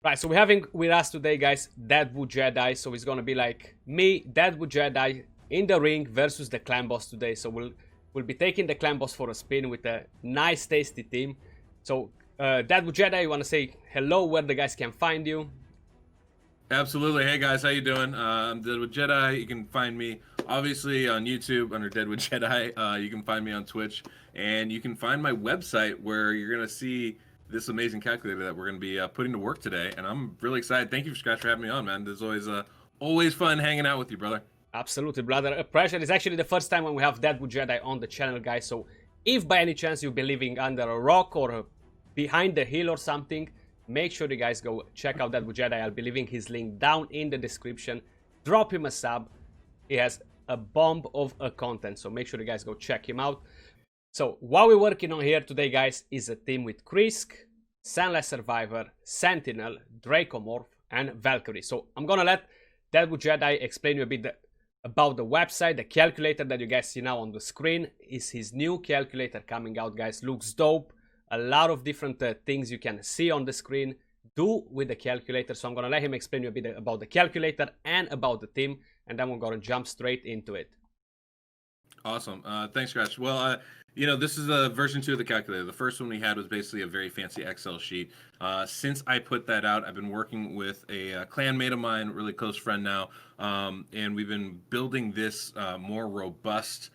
Right, so we're having with us today, guys, Deadwoodjedi. So it's gonna be like me, Deadwoodjedi, in the ring versus the clan boss today. So we'll be taking the clan boss for a spin with a nice, tasty team. So Deadwoodjedi, you wanna say hello, where the guys can find you? Absolutely. Hey guys, how you doing? I'm Deadwoodjedi. You can find me obviously on YouTube under Deadwoodjedi. You can find me on Twitch, and you can find my website where you're gonna see this amazing calculator that we're gonna be putting to work today. And I'm really excited. Thank you, Skratch, for having me on, man. There's always fun hanging out with you, brother. Absolutely, brother. A pleasure. It's actually the first time when we have Deadwoodjedi on the channel, guys. So if by any chance you've been living under a rock or behind the hill or something, make sure you guys go check out Deadwoodjedi. I'll be leaving his link down in the description. Drop him a sub. He has a bomb of a content, so make sure you guys go check him out. So what we're working on here today, guys, is a team with Krisk, Sandless Survivor, Sentinel, Dracomorph, and Valkyrie. So I'm gonna let Deadwoodjedi explain you a bit about the website. The calculator that you guys see now on the screen is his new calculator coming out, guys. Looks dope. A lot of different things you can see on the screen do with the calculator. So I'm gonna let him explain you a bit about the calculator and about the team, and then we're gonna jump straight into it. Awesome. Thanks, Scratch. Well, this is a version 2 of the calculator. The first one we had was basically a very fancy Excel sheet. Since I put that out, I've been working with a clanmate of mine, really close friend now, and we've been building this more robust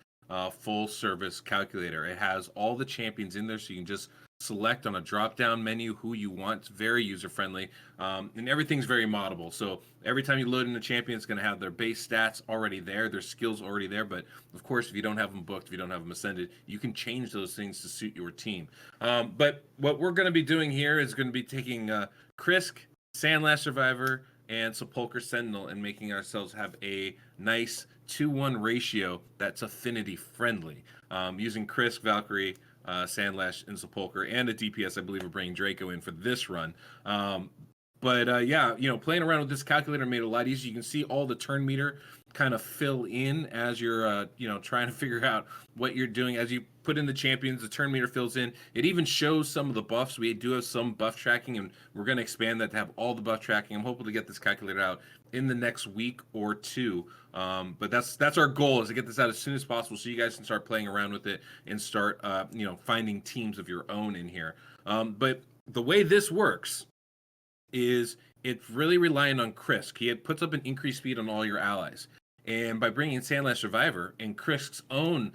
full-service calculator. It has all the champions in there, so you can just select on a drop-down menu who you want. It's very user-friendly, and everything's very moddable. So every time you load in a champion, it's going to have their base stats already there, their skills already there. But of course, if you don't have them booked, if you don't have them ascended, you can change those things to suit your team. But what we're going to be doing here is going to be taking Krisk, Sandlash Survivor, and Sepulchre Sentinel and making ourselves have a nice 2-1 ratio that's affinity friendly. Using Krisk, Valkyrie, Sandlash, and Sepulchre, and a DPS, I believe we're bringing Draco in for this run. Yeah, playing around with this calculator made it a lot easier. You can see all the turn meter kind of fill in as you're, trying to figure out what you're doing. As you put in the champions, the turn meter fills in. It even shows some of the buffs. We do have some buff tracking, and we're going to expand that to have all the buff tracking. I'm hoping to get this calculator out in the next week or two. But that's our goal, is to get this out as soon as possible so you guys can start playing around with it and start, finding teams of your own in here. But the way this works is it's really relying on Krisk. He puts up an increased speed on all your allies. And by bringing in Sandlash Survivor and Krisk's own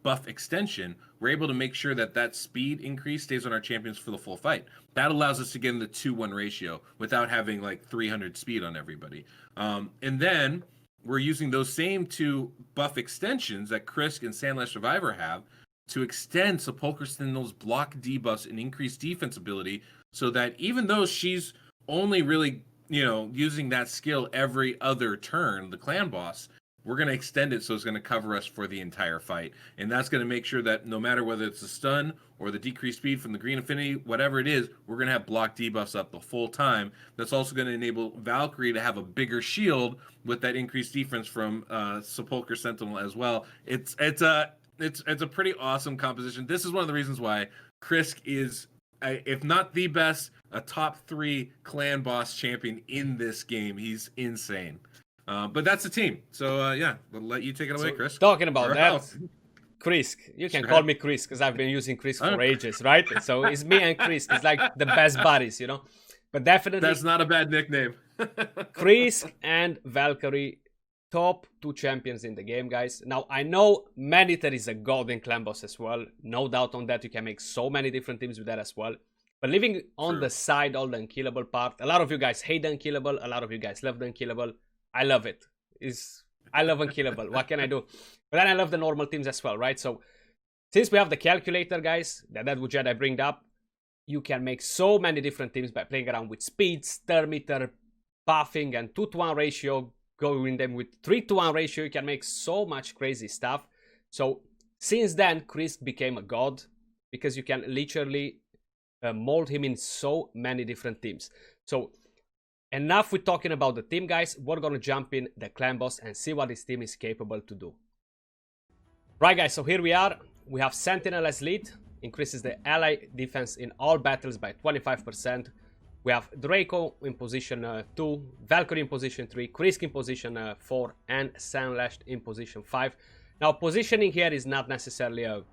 buff extension, we're able to make sure that speed increase stays on our champions for the full fight. That allows us to get in the 2-1 ratio without having like 300 speed on everybody. And then we're using those same 2 buff extensions that Krisk and Sandlash Survivor have to extend Sepulchre Sentinel's block debuffs and increase defense ability, so that even though she's only really using that skill every other turn, the clan boss, we're going to extend it so it's going to cover us for the entire fight. And that's going to make sure that no matter whether it's the stun or the decreased speed from the green affinity, whatever it is, we're going to have block debuffs up the full time. That's also going to enable Valkyrie to have a bigger shield with that increased defense from Sepulchre Sentinel as well. It's a pretty awesome composition. This is one of the reasons why Krisk is, if not the best, a top 3 clan boss champion in this game. He's insane. But that's the team. So yeah, we'll let you take it away, Krisk. Talking about that, Krisk. You can call me Krisk because I've been using Krisk for ages, right? So it's me and Krisk. It's like the best buddies, But definitely, that's not a bad nickname. Krisk and Valkyrie, top 2 champions in the game, guys. Now, I know Maniter is a god in clan boss as well. No doubt on that. You can make so many different teams with that as well. But leaving on the side all the unkillable part, a lot of you guys hate the unkillable. A lot of you guys love the unkillable. I love it. I love unkillable. What can I do? But then I love the normal teams as well, right? So since we have the calculator, guys, that Deadwoodjedi bring up, you can make so many different teams by playing around with speeds, turn meter, buffing, and 2-to-1 ratio. Going them with 3-to-1 ratio, you can make so much crazy stuff. So since then, Krisk became a god, because you can literally mold him in so many different teams. So enough with talking about the team, guys. We're gonna jump in the clan boss and see what this team is capable to do. Right, guys, so here we are. We have Sentinel as lead. Increases the ally defense in all battles by 25%. We have Draco in position 2, Valkyrie in position 3, Krisk in position 4, and Sandlashed in position 5. Now, positioning here is not necessarily a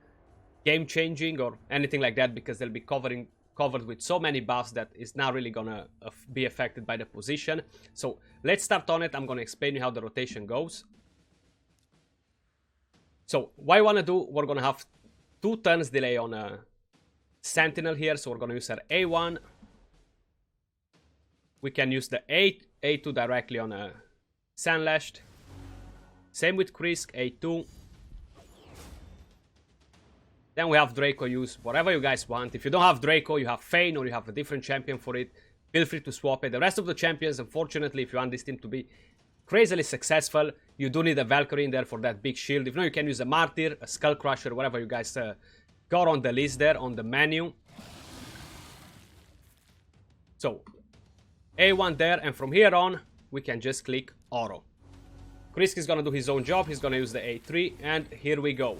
game-changing or anything like that, because they'll be covered with so many buffs that it's not really gonna be affected by the position. So let's start on it. I'm gonna explain you how the rotation goes. So what I wanna do, we're gonna have 2 turns delay on a Sentinel here, so we're gonna use our A1. We can use the A2 directly on a Sandlashed. Same with Krisk, A2. Then we have Draco, use whatever you guys want. If you don't have Draco, you have Fane, or you have a different champion for it, feel free to swap it. The rest of the champions, unfortunately, if you want this team to be crazily successful, you do need a Valkyrie in there for that big shield. If not, you can use a Martyr, a Skull Crusher, whatever you guys got on the list there, on the menu. So, A1 there, and from here on, we can just click Auto. Krisk is gonna do his own job, he's gonna use the A3, and here we go.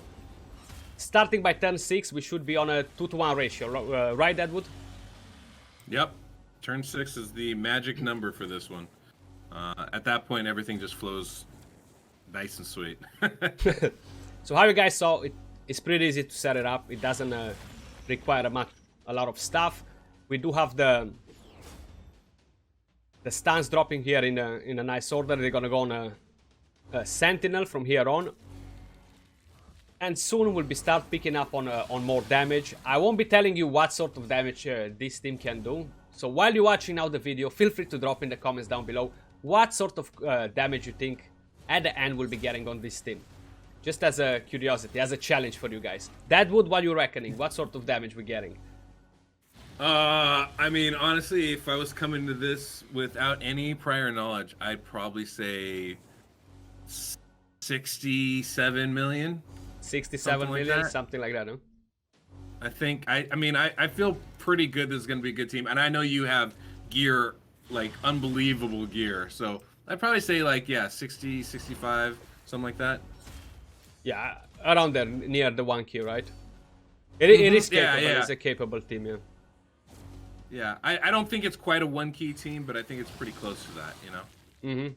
Starting by turn 6, we should be on a 2-to-1 ratio, right, Deadwood? Yep. Turn 6 is the magic number for this one. At that point, everything just flows nice and sweet. So how you guys saw, it's pretty easy to set it up. It doesn't require a lot of stuff. We do have the stuns dropping here in a nice order. They're gonna go on a Sentinel from here on. And soon we'll be start picking up on more damage. I won't be telling you what sort of damage this team can do. So while you're watching now the video, feel free to drop in the comments down below what sort of damage you think at the end we'll be getting on this team. Just as a curiosity, as a challenge for you guys. Deadwood, what are you reckoning? What sort of damage we're getting? I mean, honestly, if I was coming to this without any prior knowledge, I'd probably say 67 million. 67 million, something like that, huh? I think, I feel pretty good this is going to be a good team. And I know you have gear, like, unbelievable gear. So I'd probably say, like, yeah, 60, 65, something like that. Yeah, around there, near the 1K, right? It is capable, yeah. It's a capable team, yeah. Yeah, I don't think it's quite a 1-key team, but I think it's pretty close to that, you know? Mm-hmm.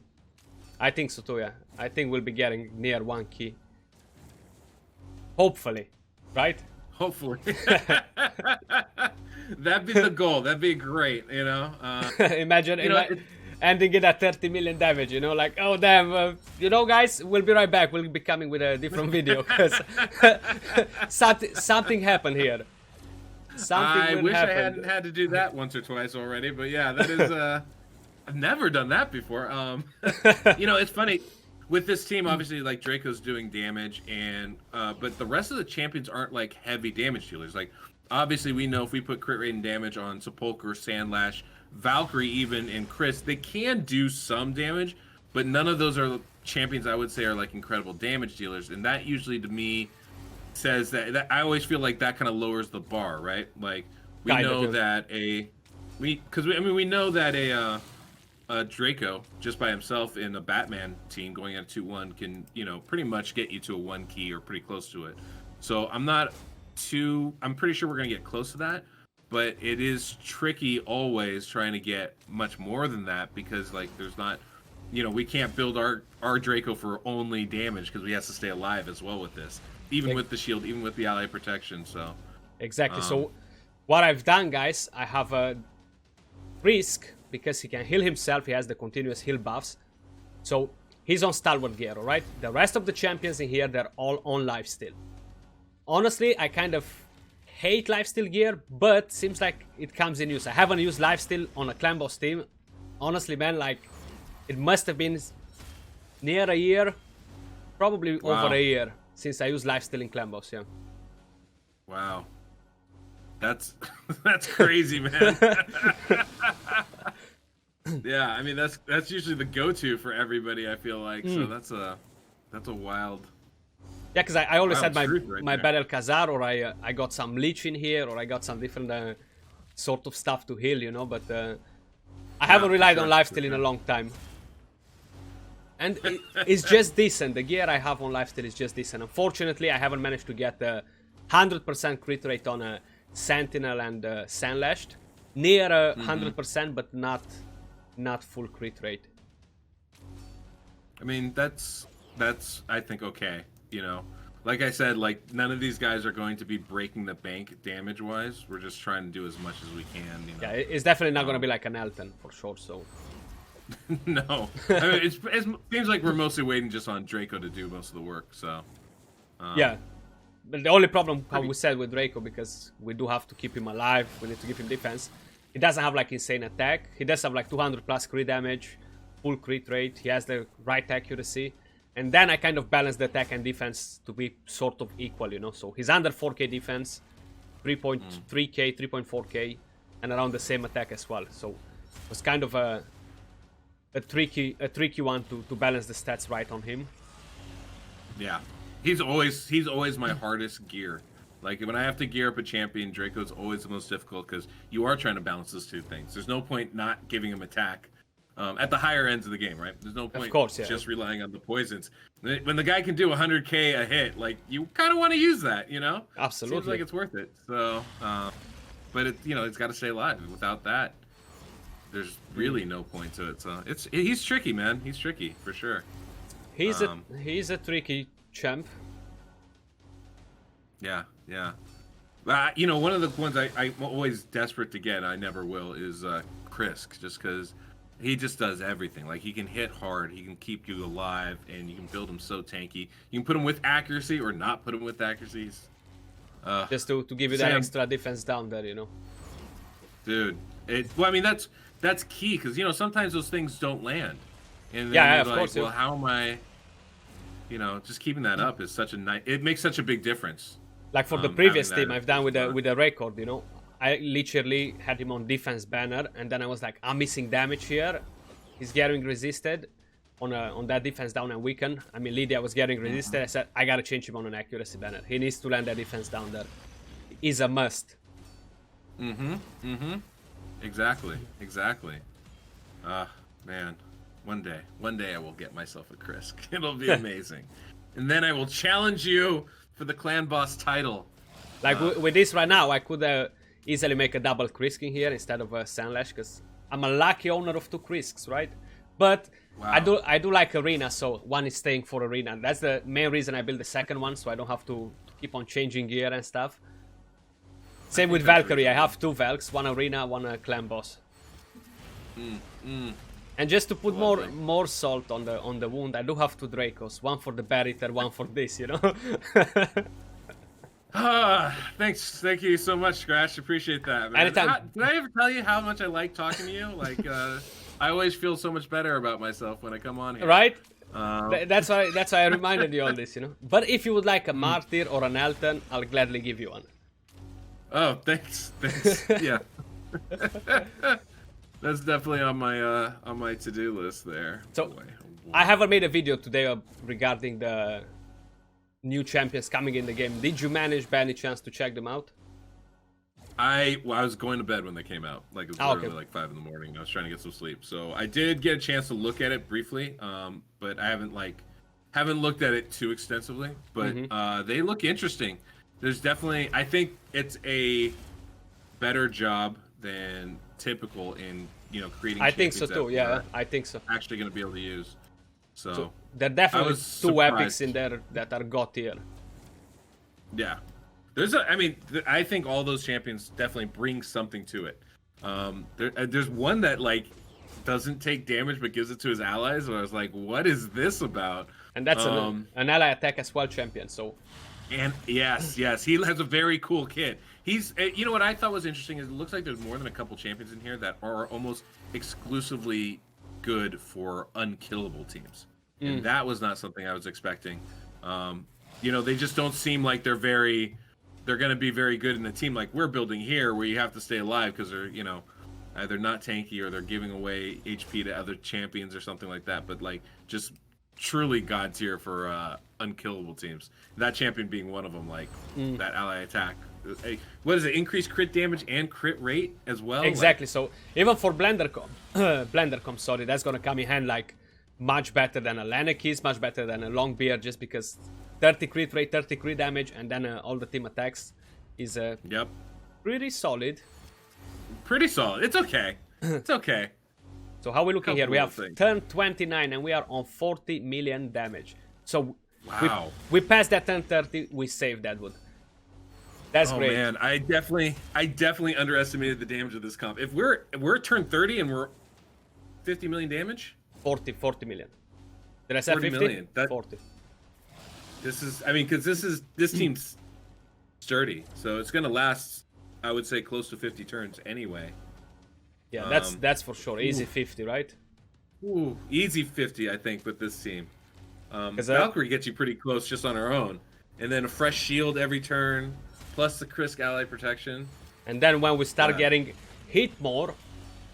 I think so too, yeah. I think we'll be getting near 1K. Hopefully, right? Hopefully. That'd be the goal. That'd be great, you know? Imagine ending it at 30 million damage, you know? Like, oh, damn. You know, guys, we'll be right back. We'll be coming with a different video, because something happened here. I wish I hadn't had to do that once or twice already, but yeah, that is I've never done that before. You know, it's funny with this team. Obviously, like, Draco's doing damage, and but the rest of the champions aren't like heavy damage dealers. Like, obviously, we know if we put crit rate and damage on Sepulchre, Sandlash, Valkyrie, even, and Chris, they can do some damage, but none of those are champions I would say are like incredible damage dealers, and that usually to me says that I always feel like that kind of lowers the bar, right? Like, we know that we know that a Draco just by himself in a Batman team going at 2-1 can, you know, pretty much get you to a 1-key or pretty close to it. So I'm pretty sure we're gonna get close to that, but it is tricky always trying to get much more than that, because, like, there's not, you know, we can't build our Draco for only damage, because we have to stay alive as well with this. Even with the shield, even with the ally protection, so... Exactly, so what I've done, guys, I have a Krisk, because he can heal himself, he has the continuous heal buffs. So, he's on Stalwart gear, alright? The rest of the champions in here, they're all on lifesteal. Honestly, I kind of hate lifesteal gear, but seems like it comes in use. I haven't used lifesteal on a clan boss team. Honestly, man, like, it must have been near a year, probably over a year, since I used lifesteal in clan boss, yeah. Wow. That's crazy, man. Yeah, I mean, that's usually the go-to for everybody, I feel like. So that's a wild... Yeah, because I always had my there. Battle Khazar, or I got some Leech in here, or I got some different sort of stuff to heal, you know, but I haven't relied on lifesteal in a long time. And it's just decent. The gear I have on lifesteal is just decent. Unfortunately, I haven't managed to get the 100% crit rate on a Sentinel and Sandlashed. near 100%, but not full crit rate. I mean, that's I think okay. You know, like I said, like none of these guys are going to be breaking the bank damage wise. We're just trying to do as much as we can. You know? Yeah, it's definitely not gonna be like an Elton for sure. So no, I mean, it seems like we're mostly waiting just on Draco to do most of the work. So yeah, but the only problem, how we said with Draco, because we do have to keep him alive. We need to give him defense. He doesn't have like insane attack. He does have like 200 plus crit damage, full crit rate. He has the right accuracy. And then I kind of balance the attack and defense to be sort of equal, you know. So he's under 4k defense, 3.3k, 3.4k, and around the same attack as well. So it was kind of a tricky one to balance the stats right on him. Yeah, he's always my hardest gear. Like when I have to gear up a champion, Draco's always the most difficult because you are trying to balance those two things. There's no point not giving him attack. At the higher ends of the game, right? There's no point just relying on the poisons. When the guy can do 100k a hit, like you kind of want to use that, you know? Absolutely. Seems like it's worth it. So, but it, you know, it's got to stay alive. Without that, there's really no point to it. So he's tricky, man. He's tricky for sure. He's a tricky champ. Yeah. You know, one of the ones I'm always desperate to get, I never will, is Krisk, just because. He just does everything. Like, he can hit hard, he can keep you alive, and you can build him so tanky. You can put him with accuracy or not put him with accuracies. Just to give you that extra defense down there, you know? Dude. Well, I mean, that's key, because, you know, sometimes those things don't land. And then yeah, you're of like, course. Well, how am I... You know, just keeping that up is such a nice... It makes such a big difference. Like, for the previous team I've done with the record, you know? I literally had him on defense banner, and then I was like, I'm missing damage here. He's getting resisted on that defense down and weaken. I mean, Lydia was getting resisted. I said, I gotta change him on an accuracy banner. He needs to land that defense down there. Is a must. Exactly. Man, one day I will get myself a Krisk. It'll be amazing. And then I will challenge you for the clan boss title. Like with this right now, I could easily make a double Krisk in here instead of a Sandlash, because I'm a lucky owner of 2 Krisks, right? But wow. I do like Arena, so one is staying for Arena. And that's the main reason I built the second one, so I don't have to keep on changing gear and stuff. Same with Valkyrie, I have 2 Valks, one Arena, one clan boss. And just to put more salt on the wound, I do have 2 Dracos, one for the Barrier, one for this, you know? Thanks. Thank you so much, Skratch. Appreciate that, man. Anytime. Did I ever tell you how much I like talking to you? Like, I always feel so much better about myself when I come on here. Right? That's why I reminded you all this, you know. But if you would like a Martyr or an Elton, I'll gladly give you one. Oh, thanks. Yeah. That's definitely on my to-do list there. So, I haven't made a video today regarding the new champions coming in the game. Did you manage by any chance to check them out? I was going to bed when they came out. Like, it was literally like 5 in the morning. I was trying to get some sleep. So I did get a chance to look at it briefly, but I haven't looked at it too extensively. But they look interesting. There's definitely, I think it's a better job than typical in, you know, creating I think so too, yeah. I think so. Actually going to be able to use. So there are definitely 2 epics in there that are god tier. Yeah. I think all those champions definitely bring something to it. There's one that like doesn't take damage but gives it to his allies, and I was like, what is this about? And that's an ally attack as well champion, so. And yes, he has a very cool kit. He's, you know what I thought was interesting is it looks like there's more than a couple champions in here that are almost exclusively good for unkillable teams. And that was not something I was expecting. You know, they just don't seem like they're going to be very good in the team like we're building here, where you have to stay alive because they're, you know, either not tanky or they're giving away HP to other champions or something like that. But like just truly god tier for unkillable teams. That champion being one of them, like that ally attack. What is it? Increased crit damage and crit rate as well? Exactly. Like, so even for Blendercom, sorry, that's going to come in hand like much better than a Lenekis, much better than a Longbeard, just because 30 crit rate, 30 crit damage, and then all the team attacks is pretty solid. pretty solid. It's okay. It's okay. So how are we looking here? We have things. turn 29 and we are on 40 million damage. So Wow. we passed that turn 30, we saved Deadwood. That's great. Man, I definitely underestimated the damage of this comp. If we're turn 30 and we're 50 million damage? 40 million. Did I say 50? Million. 40. This is, I mean, because this team's sturdy, so it's gonna last, I would say, close to 50 turns anyway. Yeah, that's for sure. Easy 50, right? Ooh, easy 50, I think, with this team. Valkyrie gets you pretty close just on her own, and then a fresh shield every turn, plus the Krisk ally protection. And then when we start getting hit more,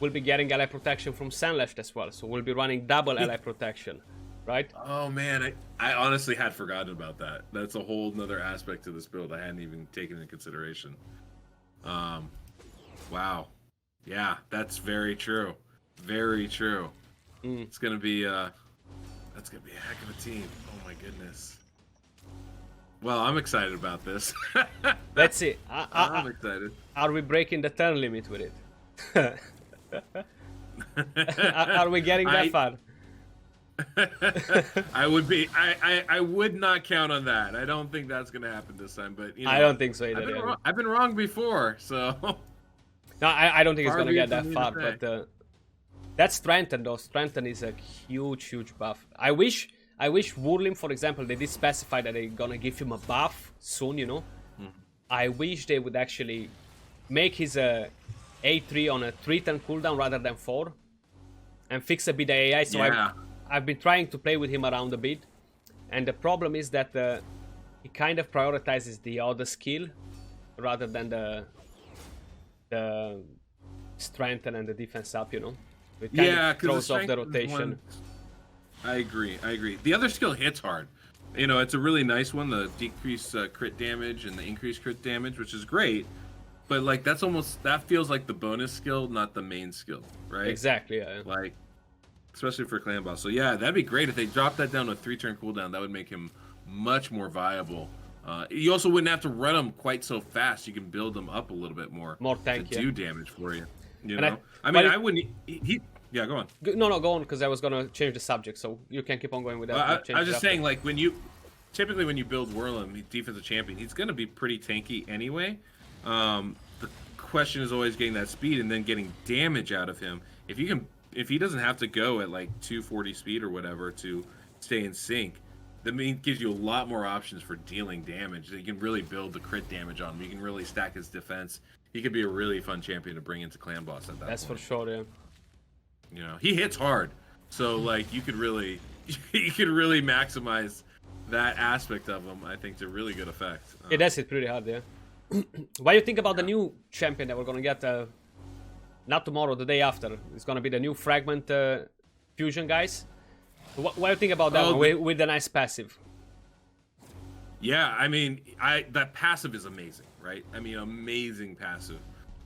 we'll be getting ally protection from Sandleft as well. So we'll be running double ally protection, right? Oh man, I honestly had forgotten about that. That's a whole nother aspect to this build I hadn't even taken into consideration. Wow. Yeah, that's very true. Very true. It's gonna be that's gonna be a heck of a team. Oh my goodness. Well, I'm excited about this. Let's see. I'm excited. Are we breaking the turn limit with it? Are we getting that far? I would not count on that. I don't think that's gonna happen this time. But I don't think so either. I've been wrong before, so. No, I don't think it's gonna get that far. But that's Strengthen though. Strengthen is a huge buff. I wish Wurlim, for example, they did specify that they're gonna give him a buff soon. You know, I wish they would actually make his A3 on a 3-turn cooldown rather than 4, and fix a bit the AI. So I've been trying to play with him around a bit, and the problem is that he kind of prioritizes the other skill rather than the strengthen and the defense up, you know. It kind of throws off the rotation. I agree. The other skill hits hard. You know, it's a really nice one, the decreased crit damage and the increased crit damage, which is great. But like that feels like the bonus skill, not the main skill, right? Exactly. Yeah. Like, especially for clan boss. So yeah, that'd be great if they dropped that down to a 3-turn cooldown. That would make him much more viable. You also wouldn't have to run him quite so fast. You can build him up a little bit more. More tank, to do damage for you. You know, I wouldn't. Yeah, go on. No, go on, because I was gonna change the subject, so you can keep on going with that. I was just saying, like typically when you build Wurlim, defensive champion, he's gonna be pretty tanky anyway. The question is always getting that speed and then getting damage out of him. If he doesn't have to go at like 240 speed or whatever to stay in sync, that gives you a lot more options for dealing damage. You can really build the crit damage on him. You can really stack his defense. He could be a really fun champion to bring into clan boss at that point. That's for sure, yeah. You know, he hits hard, so like you could really maximize that aspect of him. I think to really good effect. It does hit pretty hard, yeah. What do you think about the new champion that we're gonna get? Not tomorrow, the day after. It's gonna be the new fragment fusion guys. What do you think about that one with the nice passive? Yeah, I mean, that passive is amazing, right? I mean, amazing passive.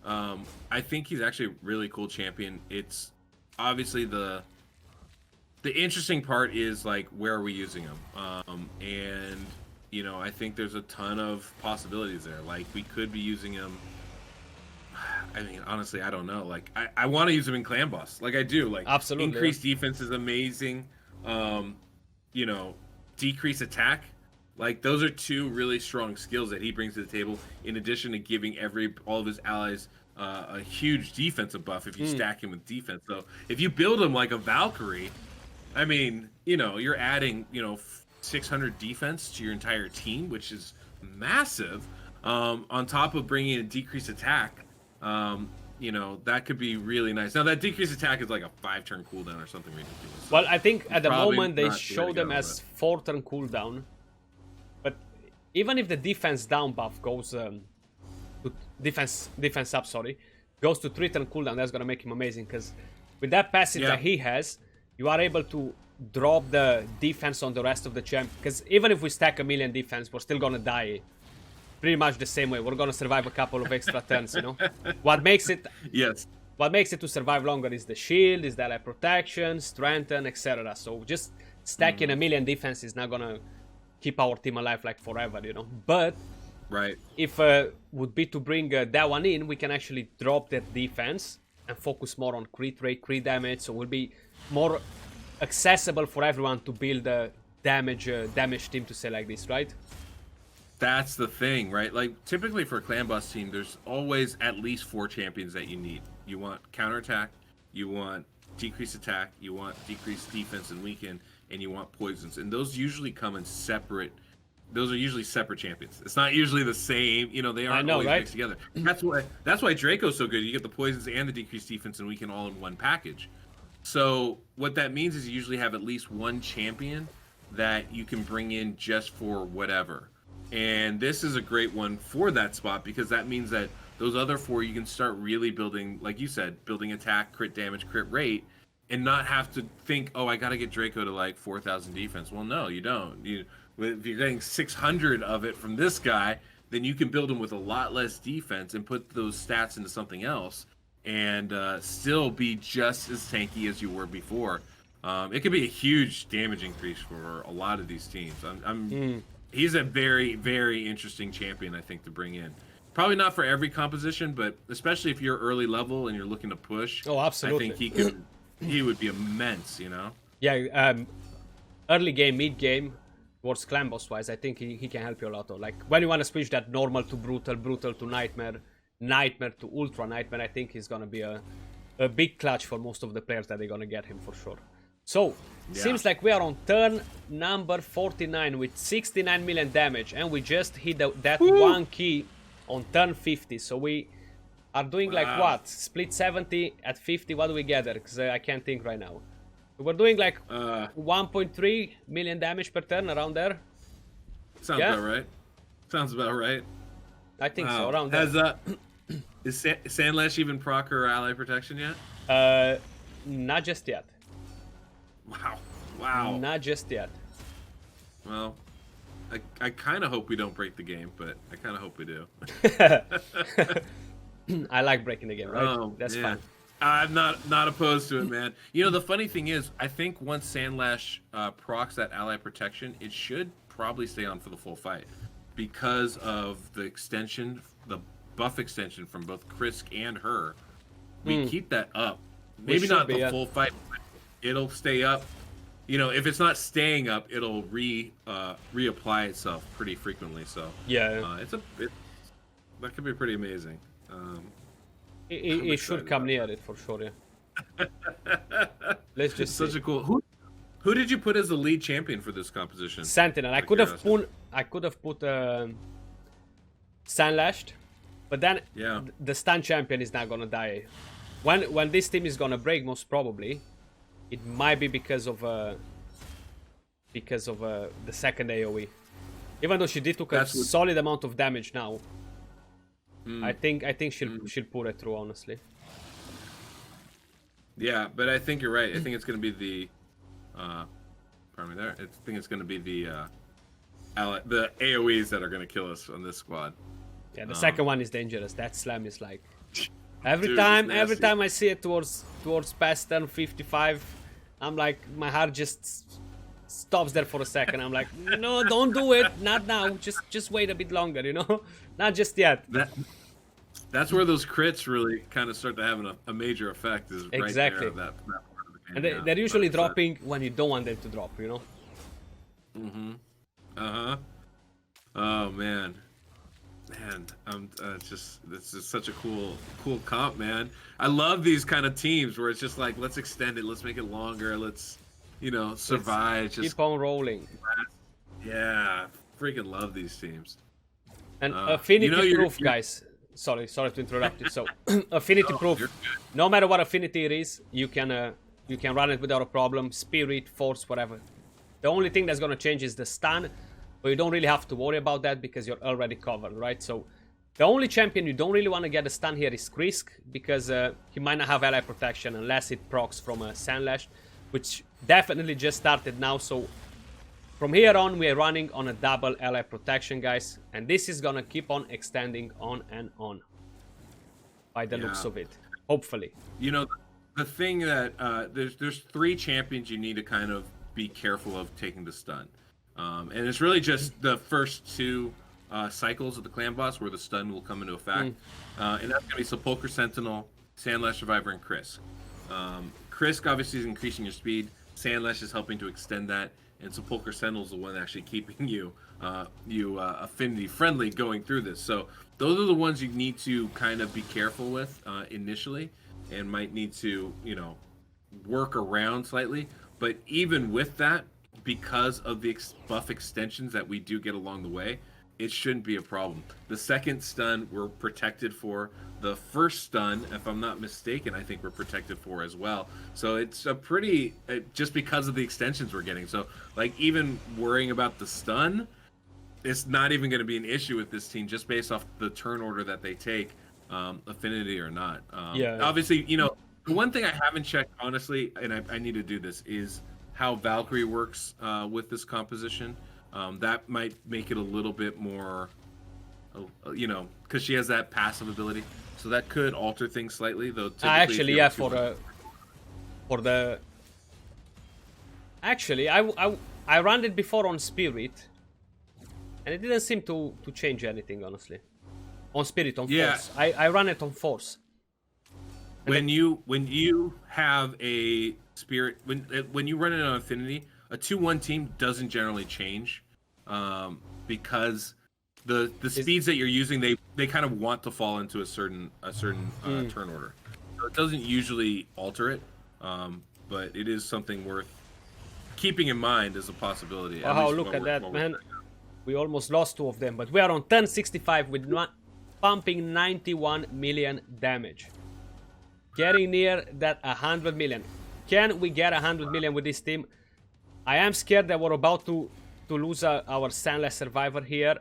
I think he's actually a really cool champion. It's obviously the interesting part is like where are we using him? And you know, I think there's a ton of possibilities there. Like we could be using him. I mean, honestly, I don't know. Like I want to use him in clan boss. Like I do. Like absolutely. Increased defense is amazing. You know, decrease attack. Like those are two really strong skills that he brings to the table. In addition to giving all of his allies a huge defensive buff if you stack him with defense. So if you build him like a Valkyrie, I mean, you know, you're adding 600 defense to your entire team, which is massive. On top of bringing in a decreased attack, you know, that could be really nice. Now that decreased attack is like a 5-turn cooldown or something ridiculous. So well, I think at the moment they show them as 4-turn cooldown. But even if the defense down buff goes to defense up, goes to 3-turn cooldown, that's gonna make him amazing. Because with that passive that he has, you are able to drop the defense on the rest of the champ. Because even if we stack 1,000,000 defense, we're still gonna die pretty much the same way. We're gonna survive a couple of extra turns, you know. What makes it what makes it to survive longer is the shield, is the ally protection, strengthen, etc. So just stacking 1,000,000 defense is not gonna keep our team alive like forever, you know. But Right. if would be to bring that one in, we can actually drop that defense and focus more on crit rate, crit damage, so it will be more accessible for everyone to build a damage team, to say like this, right? That's the thing, right? Like typically for a clan boss team, there's always at least 4 champions that you need. You want counterattack, you want decreased attack, you want decreased defense and weaken, and you want poisons. And those usually come in separate. Those are usually separate champions. It's not usually the same. You know, they aren't always right? mixed together. That's why Draco's so good. You get the poisons and the decreased defense and weaken all in one package. So what that means is you usually have at least one champion that you can bring in just for whatever. And this is a great one for that spot because that means that those other 4 you can start really building, like you said, building attack, crit damage, crit rate, and not have to think, oh, I got to get Draco to like 4,000 defense. Well, no, you don't. If you're getting 600 of it from this guy, then you can build him with a lot less defense and put those stats into something else and still be just as tanky as you were before. It could be a huge damage increase for a lot of these teams. He's a very, very interesting champion, I think, to bring in. Probably not for every composition, but especially if you're early level and you're looking to push. Oh, absolutely. I think he would be immense, you know? Yeah, early game, mid game, towards clan boss wise, I think he can help you a lot. Though. Like when you want to switch that normal to brutal, brutal to nightmare, nightmare to ultra nightmare, I think he's gonna be a big clutch for most of the players that they're gonna get him for sure. So, seems like we are on turn number 49 with 69 million damage, and we just hit that one key on turn 50. So we are doing like what? Split 70 at 50. What do we gather? Because I can't think right now. We're doing like 1.3 million damage per turn, around there. Sounds about right. Sounds about right. I think so, around there. Is Sandlash even proc her ally protection yet? Not just yet. Wow. Not just yet. Well, I kind of hope we don't break the game, but I kind of hope we do. I like breaking the game, right? Oh, that's yeah. fun. I'm not opposed to it, man. You know, the funny thing is, I think once Sandlash procs that ally protection, it should probably stay on for the full fight because of the extension, the buff extension from both Krisk and her. We keep that up. Maybe not the full fight, but it'll stay up. You know, if it's not staying up, it'll reapply itself pretty frequently. So yeah, that could be pretty amazing. It should come near it for sure. Yeah. Let's just such a cool. Who did you put as the lead champion for this composition? Sentinel. I could have put Sandlashed, but then the stun champion is not gonna die. When this team is gonna break, most probably, it might be because of the second AOE. Even though she did took a solid amount of damage now, I think she'll pull it through, honestly. Yeah, but I think you're right. I think it's gonna be the pardon me there. I think it's gonna be the AOEs that are gonna kill us on this squad. Yeah, the second one is dangerous. That slam is like every time I see it towards past turn 55, I'm like, my heart just stops there for a second. I'm like, no, don't do it, not now. Just wait a bit longer, you know, not just yet. That's where those crits really kind of start to have a major effect. Is right exactly there, that part of the game. And they're usually dropping when you don't want them to drop, you know. Oh man. It's just such a cool comp, man. I love these kind of teams where it's just like, let's extend it, let's make it longer, let's, survive. Let's keep on rolling. Yeah, freaking love these teams. And affinity proof, guys. Sorry to interrupt you. So, affinity proof. No matter what affinity it is, you can run it without a problem. Spirit, force, whatever. The only thing that's gonna change is the stun. But you don't really have to worry about that because you're already covered, right? So the only champion you don't really want to get a stun here is Krisk, because he might not have ally protection unless it procs from a Sandlash, which definitely just started now. So from here on, we are running on a double ally protection, guys, and this is gonna keep on extending on and on by the looks of it, hopefully. You know, the thing that there's 3 champions you need to kind of be careful of taking the stun. And it's really just the first 2 cycles of the clan boss where the stun will come into effect. And that's going to be Sepulchre Sentinel, Sandlash Survivor, and Krisk. Krisk obviously is increasing your speed. Sandlash is helping to extend that. And Sepulchre Sentinel is the one actually keeping you affinity friendly going through this. So those are the ones you need to kind of be careful with initially, and might need to, work around slightly. But even with that, because of the buff extensions that we do get along the way, it shouldn't be a problem. The second stun we're protected for. The first stun, if I'm not mistaken, I think we're protected for as well. So it's a pretty, just because of the extensions we're getting. So like even worrying about the stun, it's not even going to be an issue with this team just based off the turn order that they take, affinity or not. Obviously, the one thing I haven't checked, honestly, and I need to do this, is how Valkyrie works with this composition. That might make it a little bit more, because she has that passive ability. So that could alter things slightly, though. Actually, yeah, Actually, I ran it before on Spirit, and it didn't seem to change anything, honestly. On Spirit, on Force. I ran it on Force. When you have a Spirit, when you run it on Affinity, a 2-1 team doesn't generally change, because the speeds that you're using, they kind of want to fall into a certain turn order. So it doesn't usually alter it, but it is something worth keeping in mind as a possibility. Oh, look at that, man. We almost lost 2 of them, but we are on 1065 with pumping 91 million damage. Getting near that 100 million. Can we get 100 million with this team? I am scared that we're about to lose our Sandlash Survivor here.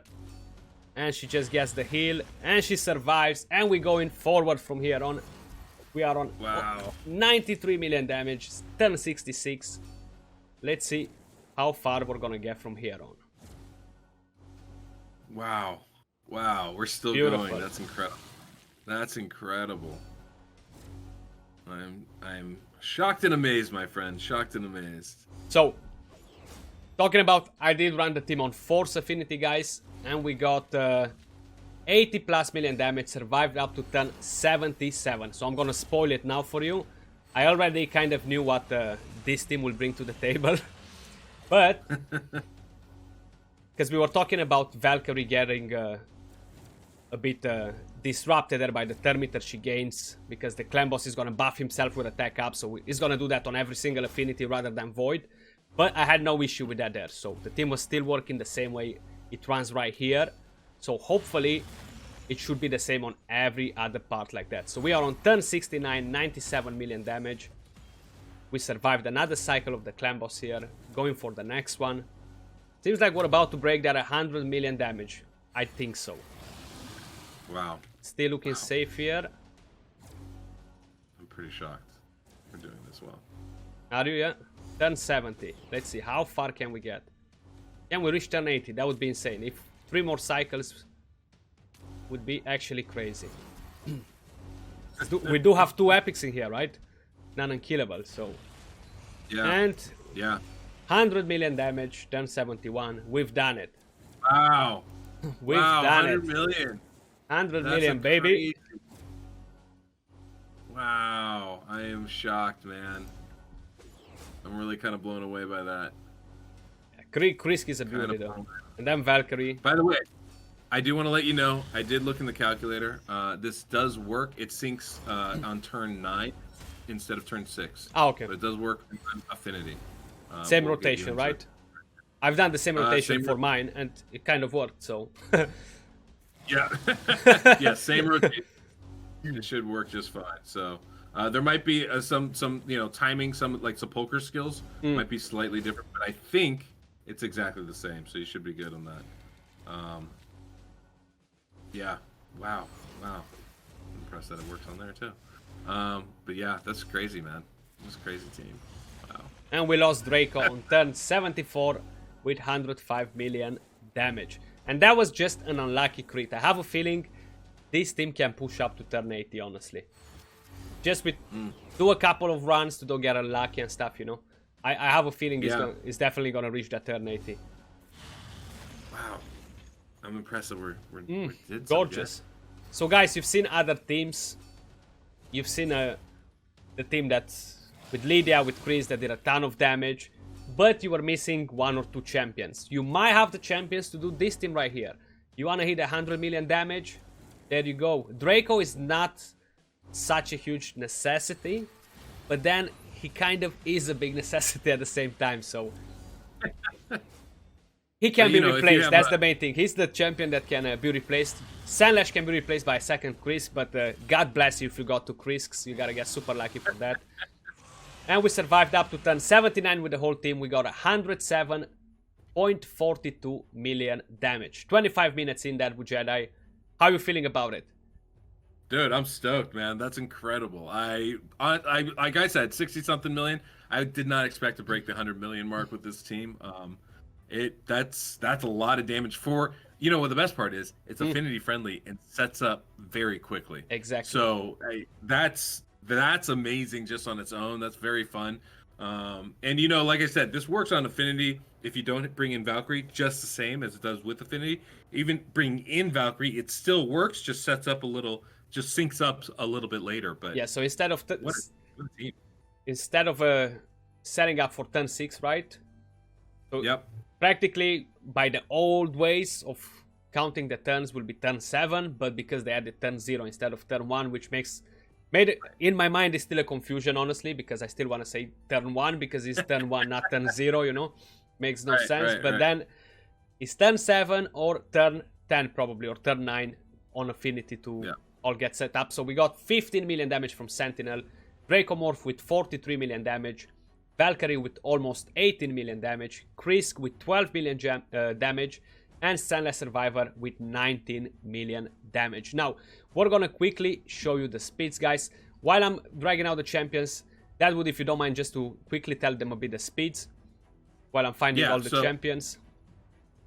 And she just gets the heal, and she survives, and we're going forward from here on. We are on 93 million damage, 1066. Let's see how far we're gonna get from here on. Wow, we're still going. That's incredible. That's incredible. I'm shocked and amazed, my friend. Shocked and amazed. So, talking about, I did run the team on Force Affinity, guys, and we got 80 plus million damage, survived up to 1077. So I'm gonna spoil it now for you. I already kind of knew what this team will bring to the table, but because we were talking about Valkyrie getting a bit disrupted there by the turn meter she gains, because the clan boss is gonna buff himself with attack up, so he's gonna do that on every single affinity rather than void. But I had no issue with that there, so the team was still working the same way it runs right here. So hopefully it should be the same on every other part like that. So we are on 1069, 97 million damage. We survived another cycle of the clan boss here, going for the next one. Seems like we're about to break that 100 million damage. I think so. Wow. Still looking safe here. I'm pretty shocked we're doing this well. Are you? Yeah? 1070. Let's see, how far can we get? Can we reach 1080? That would be insane. If 3 more cycles would be actually crazy. We do have 2 epics in here, right? Non-unkillable, so. Yeah. And yeah. 100 million damage, 1071. We've done it. Wow. We've done 100 it. million. 100 million, baby. Wow. I am shocked, man. I'm really kind of blown away by that. Krisk is a beauty, though. And then Valkyrie. By the way, I do want to let you know, I did look in the calculator. This does work. It syncs on turn 9 instead of turn 6. Oh, okay. But it does work on Affinity. Same rotation, right? I've done the same rotation for mine, and it kind of worked, so... Yeah. Yeah, same rotation. It should work just fine, so... there might be some timing, some like Sepulchre skills might be slightly different, but I think it's exactly the same, so you should be good on that. Yeah, wow. I'm impressed that it works on there too. But yeah, that's crazy, man. That's a crazy team. Wow. And we lost Draco on turn 74 with 105 million damage. And that was just an unlucky crit. I have a feeling this team can push up to turn 80, honestly. Just with do a couple of runs to don't get unlucky and stuff, I have a feeling it's definitely gonna reach that turn 80. Wow. I'm impressed that we did so Gorgeous. So guys, you've seen other teams. You've seen the team that's with Lydia, with Chris, that did a ton of damage. But you were missing 1 or 2 champions. You might have the champions to do this team right here. You want to hit 100 million damage? There you go. Draco is not such a huge necessity. But then he kind of is a big necessity at the same time. So he can be replaced. That's the main thing. He's the champion that can be replaced. Sandlash can be replaced by a second Chris, but God bless you if you got 2 Chris. You gotta get super lucky for that. And we survived up to turn 79 with the whole team. We got 107.42 million damage. 25 minutes in Deadwoodjedi. How are you feeling about it? Dude, I'm stoked, man. That's incredible. I like I said, 60-something million. I did not expect to break the 100 million mark with this team. That's a lot of damage for, what the best part is, it's affinity friendly and sets up very quickly. Exactly. So that's amazing just on its own. That's very fun. And like I said, this works on affinity if you don't bring in Valkyrie, just the same as it does with affinity. Even bringing in Valkyrie, it still works, just sets up a little, just syncs up a little bit later. But yeah, so instead of setting up for turn 6, right? So yep. Practically by the old ways of counting the turns will be turn 7, but because they added turn 0 instead of turn 1, which made it, in my mind, is still a confusion, honestly, because I still want to say turn 1 because it's turn 1, not turn 0, makes no sense. But then it's turn 7 or turn 10 probably, or turn 9 on affinity to all get set up. So we got 15 million damage from Sentinel, Dracomorph with 43 million damage, Valkyrie with almost 18 million damage, Krisk with 12 million damage, and Stanley Survivor with 19 million damage. Now, we're gonna quickly show you the speeds, guys. While I'm dragging out the champions, Deadwood, if you don't mind, just to quickly tell them a bit the speeds while I'm finding all the champions.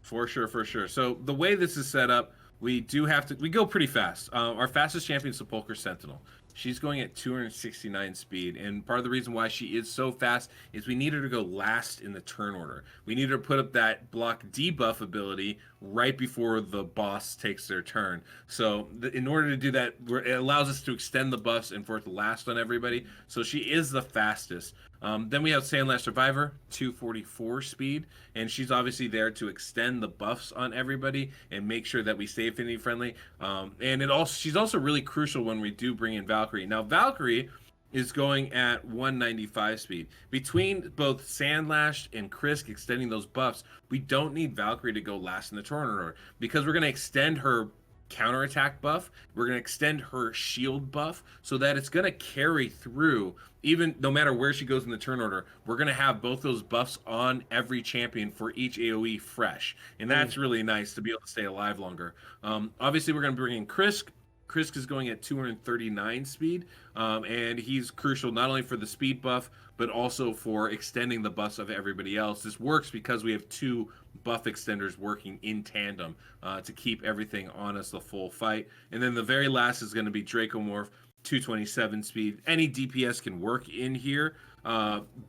For sure. So the way this is set up, we go pretty fast. Our fastest champion is Sepulchre Sentinel. She's going at 269 speed, and part of the reason why she is so fast is we need her to go last in the turn order. We need her to put up that block debuff ability right before the boss takes their turn. So in order to do that, it allows us to extend the buffs and for it to last on everybody. So she is the fastest. Then we have Sandlash Survivor, 244 speed, and she's obviously there to extend the buffs on everybody and make sure that we stay affinity friendly. And she's also really crucial when we do bring in Valkyrie. Now, Valkyrie is going at 195 speed. Between both Sandlash and Krisk extending those buffs, we don't need Valkyrie to go last in the turn order because we're going to extend her counterattack buff. We're going to extend her shield buff so that it's going to carry through even no matter where she goes in the turn order. We're going to have both those buffs on every champion for each AoE fresh. And that's really nice to be able to stay alive longer. Obviously, we're going to bring in Krisk. Krisk is going at 239 speed, and he's crucial not only for the speed buff, but also for extending the buffs of everybody else. This works because we have 2 buff extenders working in tandem to keep everything on us the full fight. And then the very last is going to be Dracomorph, 227 speed. Any DPS can work in here,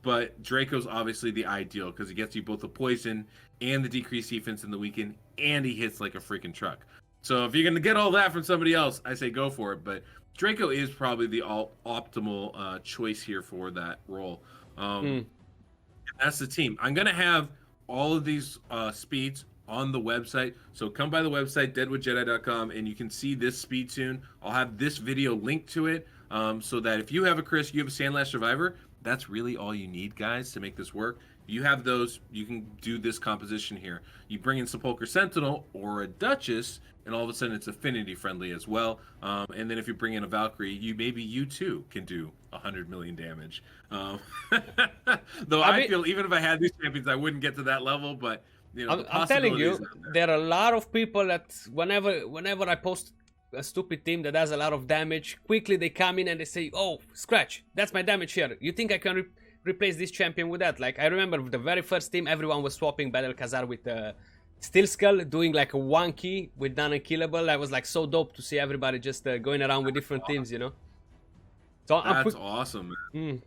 but Draco's obviously the ideal because he gets you both the poison and the decreased defense in the weaken, and he hits like a freaking truck. So if you're going to get all that from somebody else, I say go for it. But Draco is probably the optimal choice here for that role. That's the team. I'm going to have all of these speeds on the website. So come by the website, deadwoodjedi.com, and you can see this speed soon. I'll have this video linked to it so that if you have a Chris, you have a Sandlash Survivor, that's really all you need, guys, to make this work. You have those, you can do this composition here. You bring in Sepulchre Sentinel or a Duchess, and all of a sudden it's affinity friendly as well. And then if you bring in a Valkyrie, you too can do 100 million damage. Though I feel even if I had these champions, I wouldn't get to that level. But I'm telling you, there are a lot of people that whenever I post a stupid team that does a lot of damage, quickly they come in and they say, "Oh, Skratch, that's my damage here. You think I can replace this champion with that?" Like I remember the very first team, everyone was swapping Battle Khazar with Steel Skull, doing like a 1 key with non-unkillable. I was like so dope to see everybody just going around with different teams, So that's awesome, man.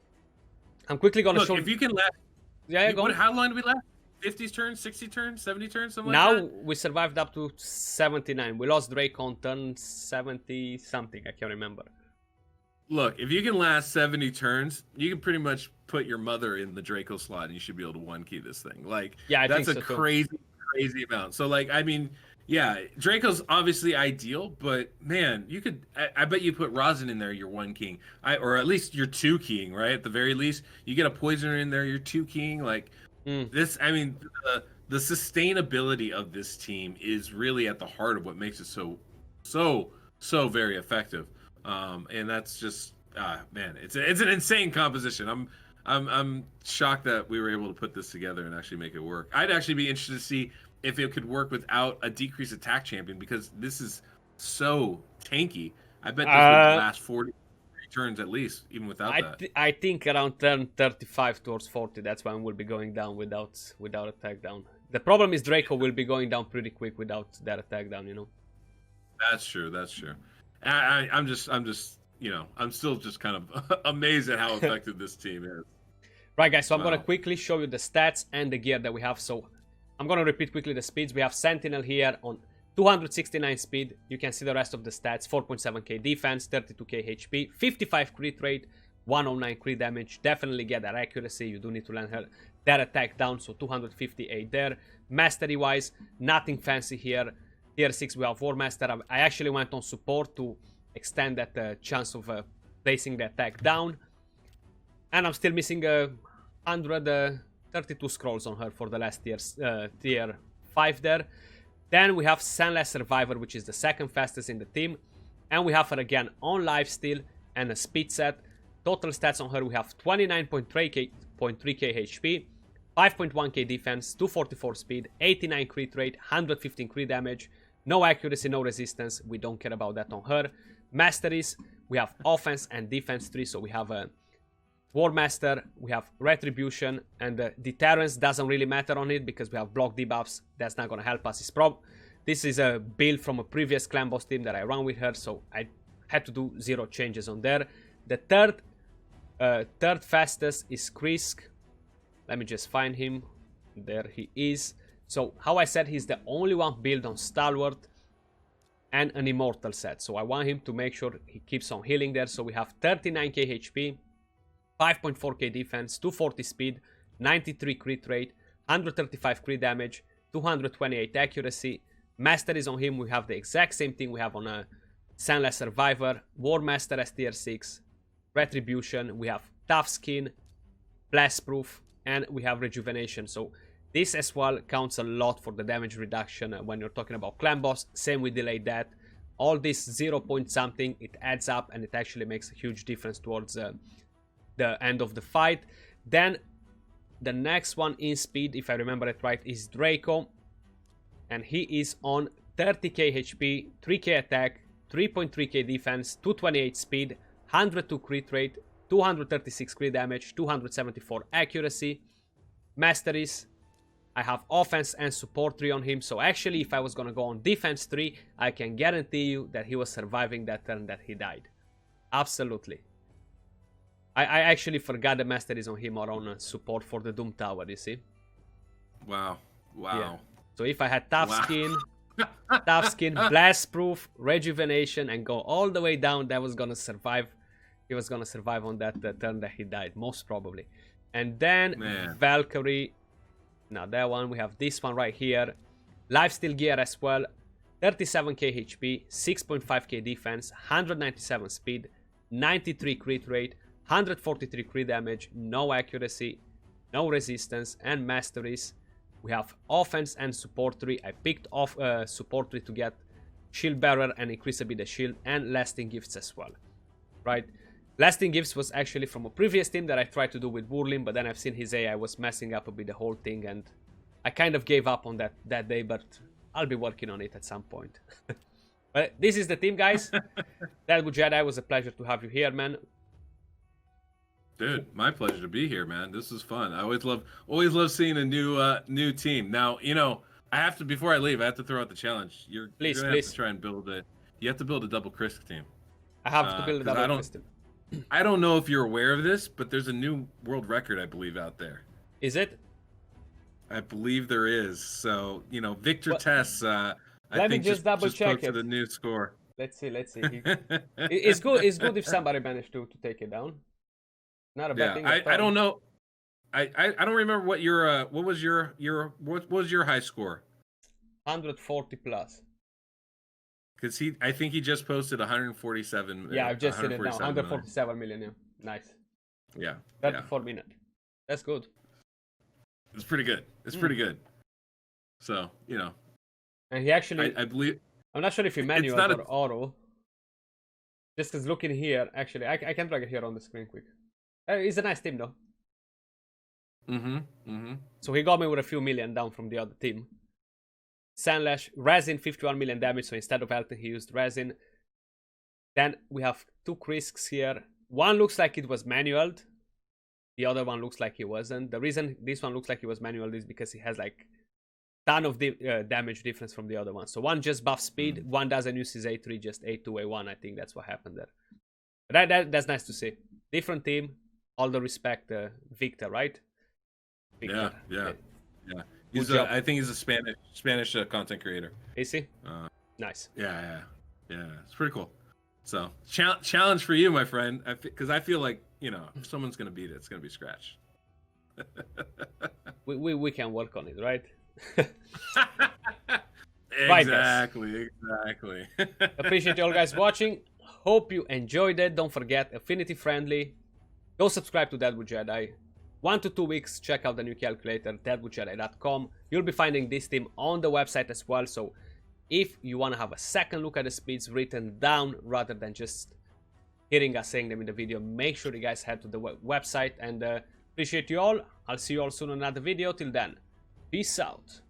I'm quickly gonna show. If you can last, go on. How long do we last? 50 turns, 60 turns, 70 turns, something Now like that? we survived up to 79. We lost Drake on turn 70 something. I can't remember. Look, if you can last 70 turns, you can pretty much put your mother in the Draco slot and you should be able to one key this thing. Like, Yeah, I think that's a so too. crazy, crazy amount. So, like, I mean, yeah, Draco's obviously ideal, but man, you could, I bet you put Rosin in there, you're one keying. Or at least you're two keying, right? At the very least, you get a poisoner in there, you're two keying. Like, this, I mean, the sustainability of this team is really at the heart of what makes it so very effective. And that's just man, it's an insane composition. I'm shocked that we were able to put this together and actually make it work. I'd actually be interested to see if it could work without a decreased attack champion because this is so tanky. I bet this would last 40 turns at least, even without that. I think around turn 35 towards 40, that's when we'll be going down without attack down. The problem is Draco will be going down pretty quick without that attack down, you know. That's true. That's true. I'm just, you know, I'm still just kind of amazed at how effective this team is. Right, guys, so I'm going to quickly show you the stats and the gear that we have. So I'm going to repeat quickly the speeds. We have Sentinel here on 269 speed. You can see the rest of the stats. 4.7k defense, 32k HP, 55 crit rate, 109 crit damage. Definitely get that accuracy. You do need to land her that attack down, so 258 there. Mastery-wise, nothing fancy here. Tier 6, we have War Master. I actually went on support to extend that chance of placing the attack down. And I'm still missing 132 scrolls on her for the last tier 5 there. Then we have Sunless Survivor, which is the second fastest in the team. And we have her again on lifesteal and a speed set. Total stats on her, we have 29.3k HP, 5.1k defense, 244 speed, 89 crit rate, 115 crit damage, no accuracy, no resistance. We don't care about that on her. Masteries, we have offense and defense 3, so we have a War Master, we have Retribution, and Deterrence doesn't really matter on it because we have block debuffs. That's not going to help us. This is a build from a previous clan boss team that I ran with her, so I had to do 0 changes on there. The third fastest is Krisk. Let me just find him. There he is. So, how I said, he's the only one built on Stalwart and an Immortal set. So, I want him to make sure he keeps on healing there. So, we have 39k HP, 5.4k defense, 240 speed, 93 crit rate, 135 crit damage, 228 accuracy. Masteries on him, we have the exact same thing we have on a Sunless Survivor. War Master as tier 6, Retribution, we have Tough Skin, Blast Proof, and we have Rejuvenation. So this as well counts a lot for the damage reduction when you're talking about clan boss. Same with Delayed Death. All this 0 point something, it adds up and it actually makes a huge difference towards the end of the fight. Then the next one in speed, if I remember it right, is Draco. And he is on 30k HP, 3k attack, 3.3k defense, 228 speed, 102 crit rate, 236 crit damage, 274 accuracy. Masteries, I have offense and support 3 on him. So actually, if I was going to go on defense 3, I can guarantee you that he was surviving that turn that he died. Absolutely. I actually forgot the Masteries on him or on support for the Doom Tower, you see. Wow. Yeah. So if I had Tough Skin, Blast Proof, Rejuvenation, and go all the way down, that was gonna survive. He was gonna survive on that turn that he died, most probably. And then Valkyrie. Now that one, we have this one right here. Lifesteal gear as well. 37k HP, 6.5k defense, 197 speed, 93 crit rate, 143 crit damage, no accuracy, no resistance, and masteries. We have offense and support 3. I picked off support 3 to get shield bearer and increase a bit the shield, and lasting gifts as well. Right? Lasting gifts was actually from a previous team that I tried to do with Wurlin, but then I've seen his AI was messing up a bit the whole thing, and I kind of gave up on that day, but I'll be working on it at some point. But this is the team, guys. Deadwoodjedi, was a pleasure to have you here, man. Dude, my pleasure to be here, man. This is fun. I always love seeing a new team. Now, you know, I have to, before I leave, I have to throw out the challenge. You're gonna have to try and build it. You have to build a double Krisk team. I have to build a double Krisk team. I don't know if you're aware of this, but there's a new world record, I believe, out there. Is it? I believe there is. So, you know, Victor Well, Tess, I let me think just double check posted it. a new score. Let's see. It's good. It's good if somebody managed to take it down. Not a bad Yeah, thing. I don't know. I don't remember what your what was your high score? 140 plus. Because I think he just posted 147. Yeah, I've just seen it now. 147 147 million. Yeah. Nice. Yeah. 34 minutes. That's good. It's pretty good. It's pretty good. So, you know. And he actually, I believe. I'm not sure if he manual not or auto. Just because looking here, actually, I can drag it here on the screen quick. It's a nice team though. So he got me with a few million down from the other team. Sandlash, Resin, 51 million damage. So instead of Elton, he used Resin. Then we have two Krisks here. One looks like it was manualed. The other one looks like he wasn't. The reason this one looks like he was manual is because he has like ton of damage difference from the other one. So one just buffs speed, one doesn't use his A3, just A2, A1. I think that's what happened there. But that's nice to see. Different team. All the respect, Victor, right? Victor. Yeah. I think he's a Spanish content creator. Is he? Nice. Yeah. It's pretty cool. So challenge for you, my friend, because I feel like, you know, if someone's gonna beat it, it's gonna be Skratch. we can work on it, right? Exactly. Appreciate you all guys watching. Hope you enjoyed it. Don't forget, affinity friendly. Go subscribe to Deadwoodjedi. 1 to 2 weeks, check out the new calculator, deadwoodjedi.com. You'll be finding this team on the website as well. So if you want to have a second look at the speeds written down rather than just hearing us saying them in the video, make sure you guys head to the website. And appreciate you all. I'll see you all soon on another video. Till then, peace out.